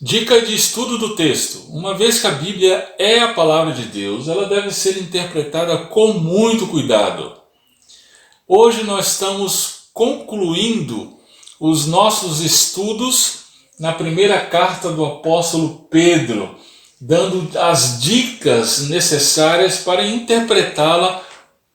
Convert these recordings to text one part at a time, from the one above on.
Dica de estudo do texto. Uma vez que a Bíblia é a palavra de Deus, ela deve ser interpretada com muito cuidado. Hoje nós estamos concluindo os nossos estudos na primeira carta do apóstolo Pedro, dando as dicas necessárias para interpretá-la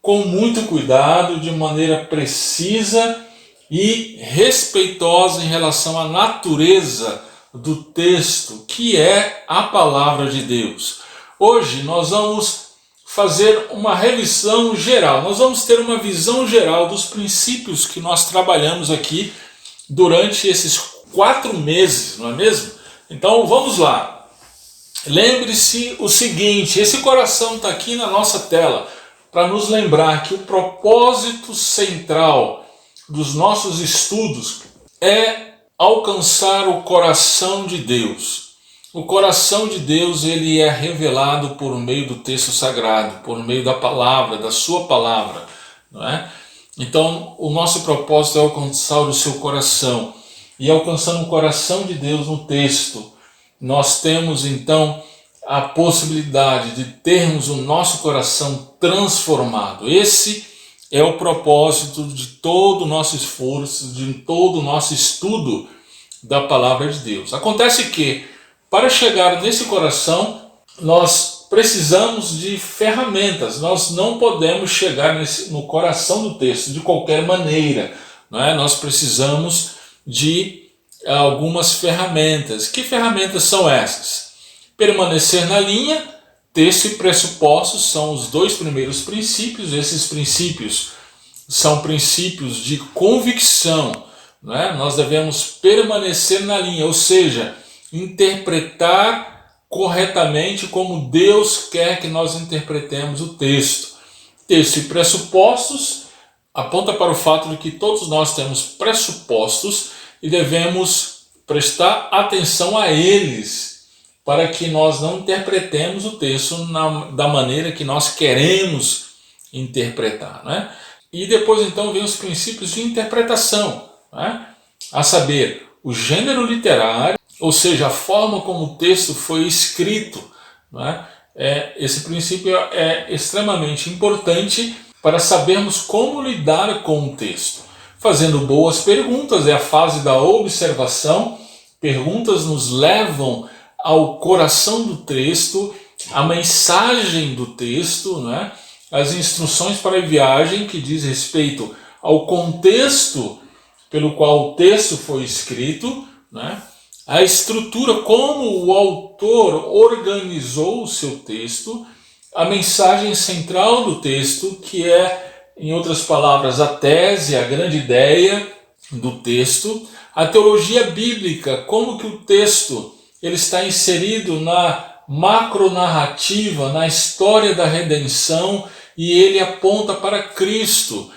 com muito cuidado, de maneira precisa e respeitosa em relação à natureza do texto, que é a palavra de Deus. Hoje nós vamos fazer uma revisão geral, nós vamos ter uma visão geral dos princípios que nós trabalhamos aqui durante esses 4 meses, não é mesmo? Então vamos lá. Lembre-se o seguinte, esse coração está aqui na nossa tela, para nos lembrar que o propósito central dos nossos estudos é alcançar o coração de Deus. O coração de Deus, ele é revelado por meio do texto sagrado, por meio da palavra, da sua palavra, não é? Então, o nosso propósito é alcançar o seu coração. E alcançando o coração de Deus no texto, nós temos então a possibilidade de termos o nosso coração transformado. Esse é o propósito de todo o nosso esforço, de todo o nosso estudo da palavra de Deus. Acontece que, para chegar nesse coração, nós precisamos de ferramentas. Nós não podemos chegar no coração do texto de qualquer maneira, não é? Nós precisamos de algumas ferramentas. Que ferramentas são essas? Permanecer na linha. Texto e pressupostos são os 2 primeiros princípios. Esses princípios são princípios de convicção, não é? Nós devemos permanecer na linha, ou seja, interpretar corretamente como Deus quer que nós interpretemos o texto. Texto e pressupostos aponta para o fato de que todos nós temos pressupostos e devemos prestar atenção a eles, para que nós não interpretemos o texto da maneira que nós queremos interpretar, né? E depois então vem os princípios de interpretação, né? A saber, o gênero literário, ou seja, a forma como o texto foi escrito, né? Esse princípio é extremamente importante para sabermos como lidar com o texto. Fazendo boas perguntas, é a fase da observação. Perguntas nos levam ao coração do texto, a mensagem do texto, né? As instruções para a viagem, que diz respeito ao contexto pelo qual o texto foi escrito, né? A estrutura, como o autor organizou o seu texto, a mensagem central do texto, que é, em outras palavras, a tese, a grande ideia do texto, a teologia bíblica, como que o texto ele está inserido na macronarrativa, na história da redenção, e ele aponta para Cristo.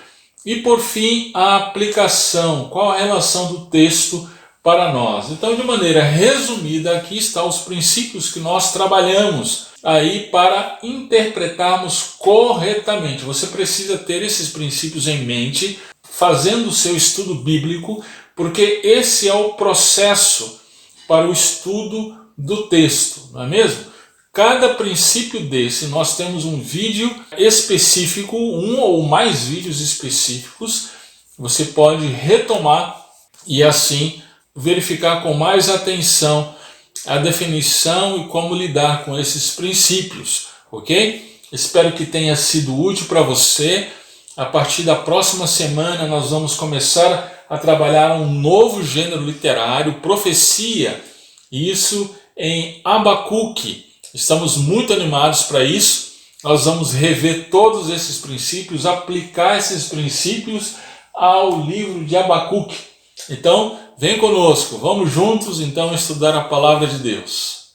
E por fim, a aplicação, qual a relação do texto para nós. Então, de maneira resumida, aqui estão os princípios que nós trabalhamos aí para interpretarmos corretamente. Você precisa ter esses princípios em mente, fazendo o seu estudo bíblico, porque esse é o processo para o estudo do texto, não é mesmo? Cada princípio desse, nós temos um vídeo específico, um ou mais vídeos específicos, você pode retomar e assim verificar com mais atenção a definição e como lidar com esses princípios, ok? Espero que tenha sido útil para você. A partir da próxima semana nós vamos começar a trabalhar um novo gênero literário, profecia, isso em Abacuque. Estamos muito animados para isso. Nós vamos rever todos esses princípios, aplicar esses princípios ao livro de Abacuque. Então, vem conosco, vamos juntos então estudar a palavra de Deus.